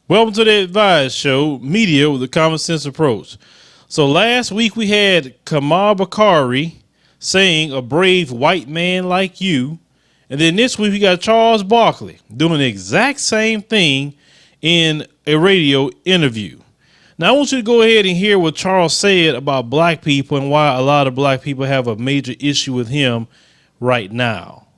Welcome to the Advice Show, media with a common sense approach. So last week we had Kamal Bakari saying a brave white man like you. And then this week we got Charles Barkley doing the exact same thing in a radio interview. Now I want you to go ahead and hear what Charles said about black people and why a lot of black people have a major issue with him right now.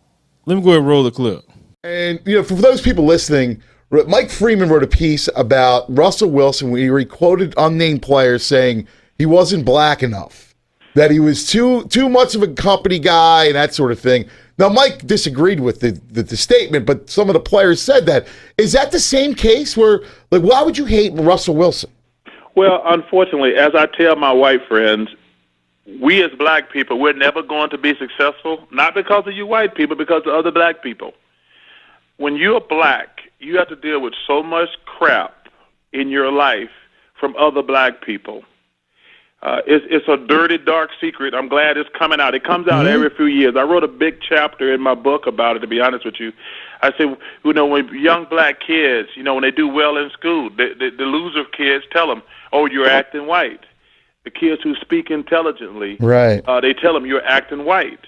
Let me go ahead and roll the clip. And, for those people listening, Mike Freeman wrote a piece about Russell Wilson where he quoted unnamed players saying he wasn't black enough, that he was too much of a company guy and that sort of thing. Now, Mike disagreed with the statement, but some of the players said that. Is that the same case where, why would you hate Russell Wilson? Well, unfortunately, as I tell my white friends, we as black people, we're never going to be successful, not because of you white people, because of other black people. When you're black, you have to deal with so much crap in your life from other black people. It's a dirty, dark secret. I'm glad it's coming out. It comes out every few years. I wrote a big chapter in my book about it, to be honest with you. I said, when young black kids, when they do well in school, the loser kids tell them, oh, you're acting white. The kids who speak intelligently, right? They tell them you're acting white.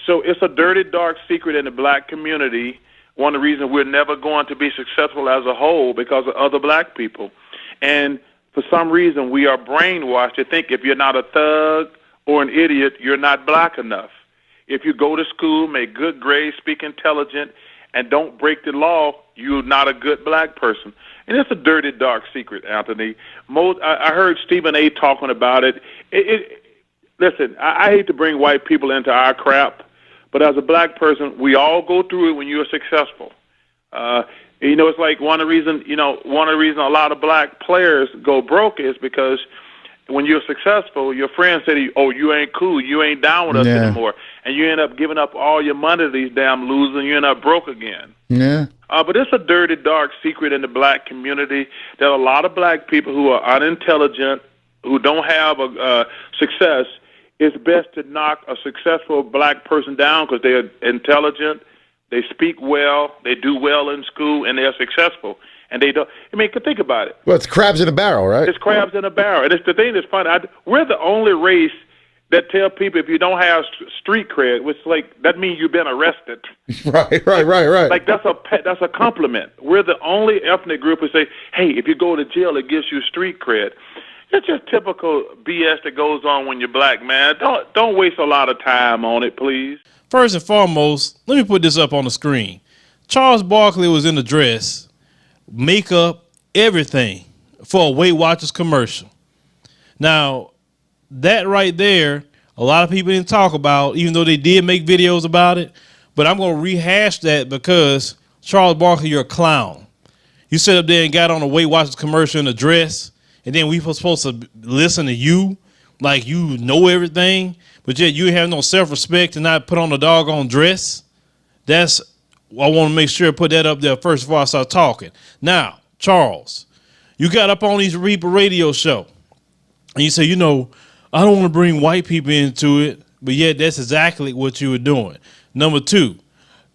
So it's a dirty, dark secret in the black community. One of the reasons we're never going to be successful as a whole because of other black people. And for some reason, we are brainwashed to think if you're not a thug or an idiot, you're not black enough. If you go to school, make good grades, speak intelligent, and don't break the law, you're not a good black person. And it's a dirty, dark secret, Anthony. I heard Stephen A. talking about it. Listen, I hate to bring white people into our crap, but as a black person, we all go through it when you're successful. It's like one of the reasons a lot of black players go broke is because when you're successful, your friends say, oh, you ain't cool, you ain't down with us anymore. And you end up giving up all your money to these damn losers, and you end up broke again. Yeah. But it's a dirty, dark secret in the black community that a lot of black people who are unintelligent, who don't have success, it's best to knock a successful black person down because they're intelligent, they speak well, they do well in school, and they're successful. And they don't. Think about it. Well, it's crabs in a barrel, right? It's crabs in a barrel. And it's the thing that's funny. We're the only race that tell people if you don't have street cred, which that means you've been arrested. Right. Like that's a compliment. We're the only ethnic group who say, hey, if you go to jail, it gives you street cred. It's just typical BS that goes on when you're black, man. Don't waste a lot of time on it, please. First and foremost, let me put this up on the screen. Charles Barkley was in a dress, makeup, everything for a Weight Watchers commercial. Now, that right there, a lot of people didn't talk about, even though they did make videos about it. But I'm going to rehash that because, Charles Barkley, you're a clown. You sat up there and got on a Weight Watchers commercial in a dress, and then we were supposed to listen to you like you know everything, but yet you have no self-respect to not put on a doggone dress. I want to make sure I put that up there first before I start talking. Now, Charles, you got up on these Reaper radio show, and you say, I don't want to bring white people into it, but yet that's exactly what you were doing. Number two,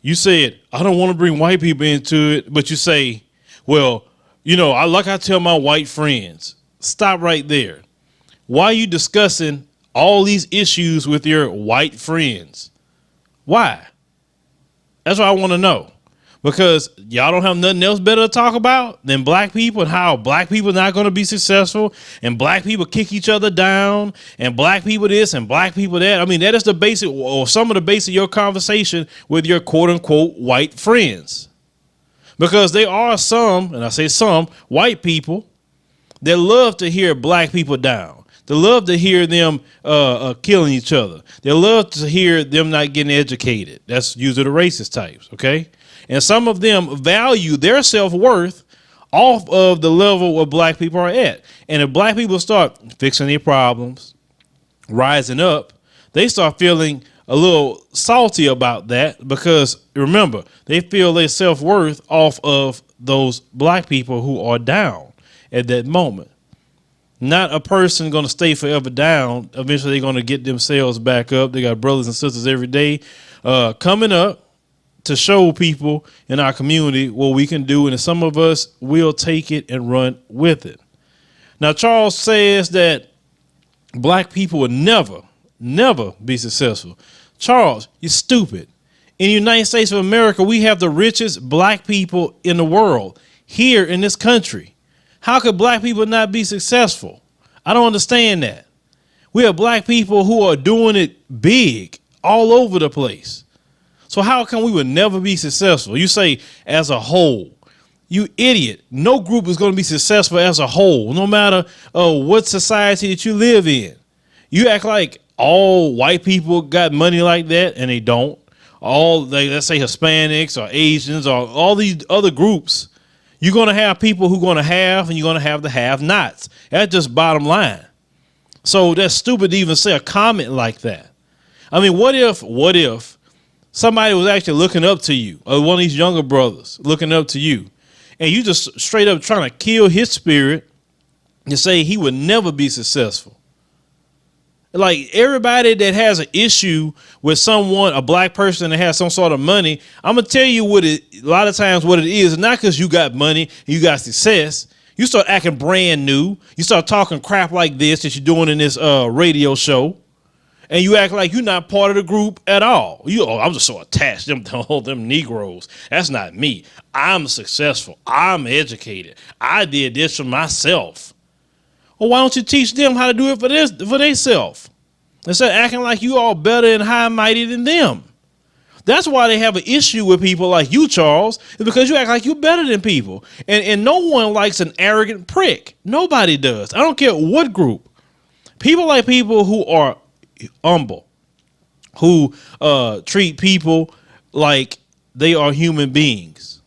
you said, I don't want to bring white people into it, but you say, well, I tell my white friends. Stop right there. Why are you discussing all these issues with your white friends? Why? That's what I want to know. Because y'all don't have nothing else better to talk about than black people and how black people are not going to be successful and black people kick each other down and black people this and black people that. That is the basic or some of the basic of your conversation with your quote unquote white friends. Because there are some, and I say some, white people that love to hear black people down. They love to hear them killing each other. They love to hear them not getting educated. That's usually the racist types, okay? And some of them value their self-worth off of the level where black people are at. And if black people start fixing their problems, rising up, they start feeling a little salty about that because, remember, they feel their self-worth off of those black people who are down at that moment. Not a person going to stay forever down. Eventually, they're going to get themselves back up. They got brothers and sisters every day coming up to show people in our community what we can do, and some of us will take it and run with it. Now, Charles says that black people will never be successful. Charles, you're stupid. In the United States of America, we have the richest black people in the world here in this country. How could black people not be successful? I don't understand that. We have black people who are doing it big all over the place. So how come we would never be successful? You say as a whole. You idiot. No group is going to be successful as a whole, no matter what society that you live in. You act like all white people got money like that, and they don't. All, let's say Hispanics or Asians or all these other groups, you're going to have people who are going to have, and you're going to have the have-nots. That's just bottom line. So that's stupid to even say a comment like that. I mean, what if somebody was actually looking up to you, or one of these younger brothers looking up to you, and you just straight up trying to kill his spirit and say he would never be successful? Like, everybody that has an issue with someone, a black person that has some sort of money, I'm going to tell you a lot of times what it is, not because you got money and you got success. You start acting brand new. You start talking crap like this that you're doing in this radio show. And you act like you're not part of the group at all. I'm just so attached to them Negroes. That's not me. I'm successful. I'm educated. I did this for myself. Well, why don't you teach them how to do it for themselves? Instead of acting like you all better and high and mighty than them. That's why they have an issue with people like you, Charles, is because you act like you're better than people. And no one likes an arrogant prick. Nobody does. I don't care what group. People like people who are humble, who treat people like they are human beings.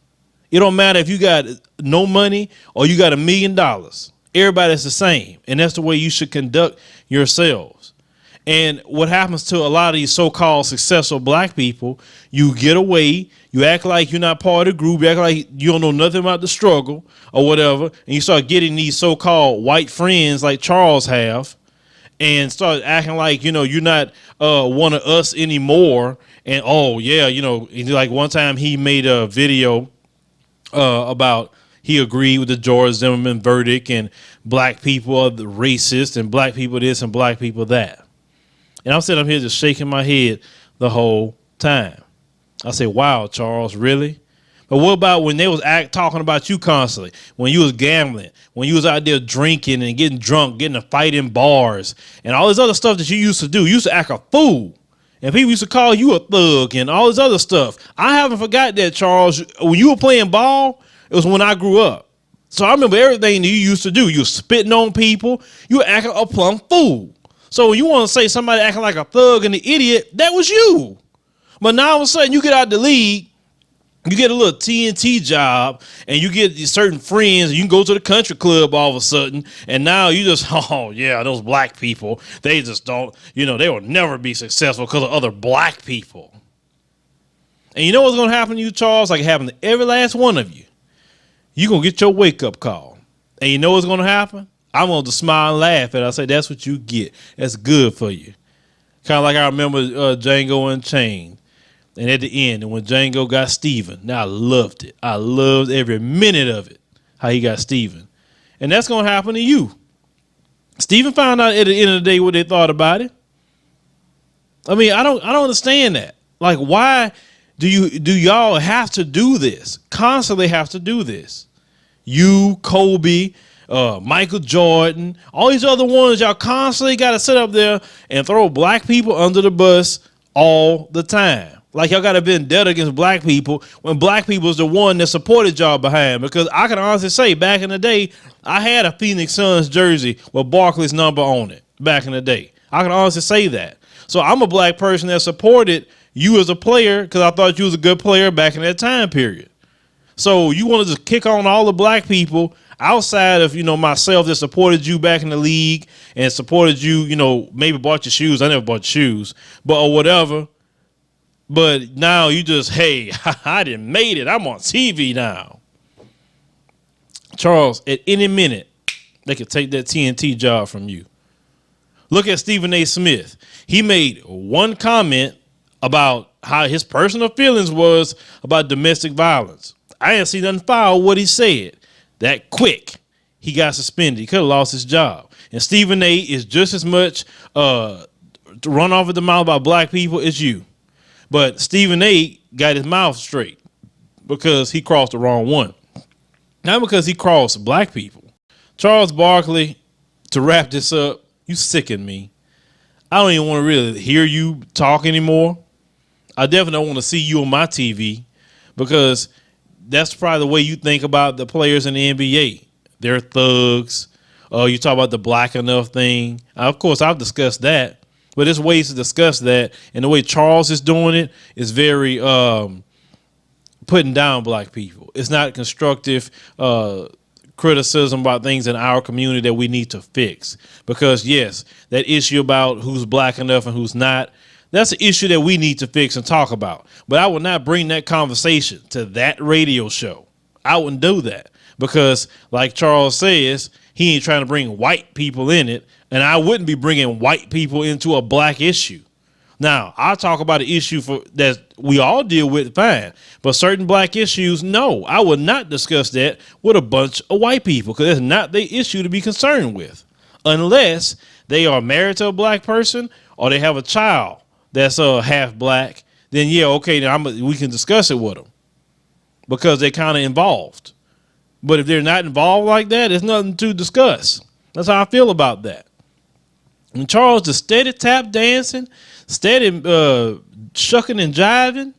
It don't matter if you got no money or you got $1 million. Everybody's the same, and that's the way you should conduct yourselves. And what happens to a lot of these so-called successful black people, you get away, you act like you're not part of the group, you act like you don't know nothing about the struggle or whatever, and you start getting these so-called white friends like Charles have, and start acting like, you're not one of us anymore. And, oh, yeah, like one time he made a video about he agreed with the George Zimmerman verdict and black people are the racist and black people this and black people that. And I'm sitting up here just shaking my head the whole time. I say, wow, Charles, really? But what about when they was talking about you constantly, when you was gambling, when you was out there drinking and getting drunk, getting a fight in bars, and all this other stuff that you used to do? You used to act a fool, and people used to call you a thug and all this other stuff. I haven't forgot that, Charles. When you were playing ball, it was when I grew up. So I remember everything that you used to do. You were spitting on people. You were acting a plumb fool. So when you want to say somebody acting like a thug and an idiot, that was you. But now all of a sudden you get out the league, you get a little TNT job, and you get these certain friends, and you can go to the country club all of a sudden, and now you just, oh, yeah, those black people, they just don't, they will never be successful because of other black people. And you know what's going to happen to you, Charles, like it happened to every last one of you? You're going to get your wake-up call. And you know what's going to happen? I'm going to smile and laugh, and I say, that's what you get. That's good for you. Kind of like I remember Django Unchained. And at the end, and when Django got Steven, now I loved it. I loved every minute of it, how he got Steven. And that's going to happen to you. Steven found out at the end of the day what they thought about it. I mean, I don't understand that. Like, why do y'all have to do this? Constantly have to do this. You, Kobe, Michael Jordan, all these other ones, y'all constantly got to sit up there and throw black people under the bus all the time. Like y'all got a vendetta against black people when black people is the one that supported y'all behind. Because I can honestly say back in the day, I had a Phoenix Suns jersey with Barkley's number on it back in the day. I can honestly say that. So I'm a black person that supported you as a player because I thought you was a good player back in that time period. So you want to just kick on all the black people outside of, myself that supported you back in the league and supported you, maybe bought your shoes. I never bought shoes, or whatever. But now you just, hey, I done made it. I'm on TV now. Charles, at any minute, they could take that TNT job from you. Look at Stephen A. Smith. He made one comment about how his personal feelings was about domestic violence. I didn't see nothing foul what he said. That quick, he got suspended. He could have lost his job. And Stephen A. is just as much to run off at the mouth about black people as you. But Stephen A. got his mouth straight because he crossed the wrong one. Not because he crossed black people. Charles Barkley, to wrap this up, you sicken me. I don't even want to really hear you talk anymore. I definitely don't want to see you on my TV because that's probably the way you think about the players in the NBA. They're thugs. You talk about the black enough thing. Of course, I've discussed that, but there's ways to discuss that. And the way Charles is doing it is very putting down black people. It's not constructive criticism about things in our community that we need to fix. Because, yes, that issue about who's black enough and who's not, that's an issue that we need to fix and talk about. But I would not bring that conversation to that radio show. I wouldn't do that because, like Charles says, he ain't trying to bring white people in it, and I wouldn't be bringing white people into a black issue. Now, I'll talk about an issue that we all deal with, fine. But certain black issues, no, I would not discuss that with a bunch of white people because it's not their issue to be concerned with. Unless they are married to a black person or they have a child that's half black, then yeah, okay, then we can discuss it with them because they're kind of involved. But if they're not involved like that, there's nothing to discuss. That's how I feel about that. And Charles is steady tap dancing, steady shucking and jiving,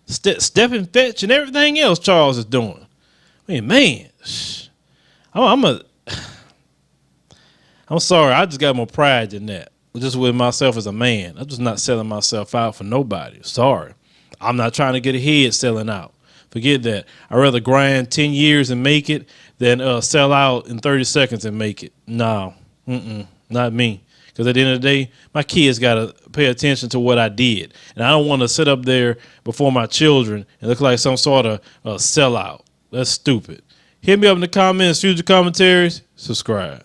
stepping fetch and everything else Charles is doing. I mean, man, I'm sorry. I just got more pride than that. Just with myself as a man. I'm just not selling myself out for nobody. Sorry. I'm not trying to get ahead selling out. Forget that. I'd rather grind 10 years and make it than sell out in 30 seconds and make it. No, not me. Because at the end of the day, my kids got to pay attention to what I did. And I don't want to sit up there before my children and look like some sort of sellout. That's stupid. Hit me up in the comments, future commentaries, subscribe.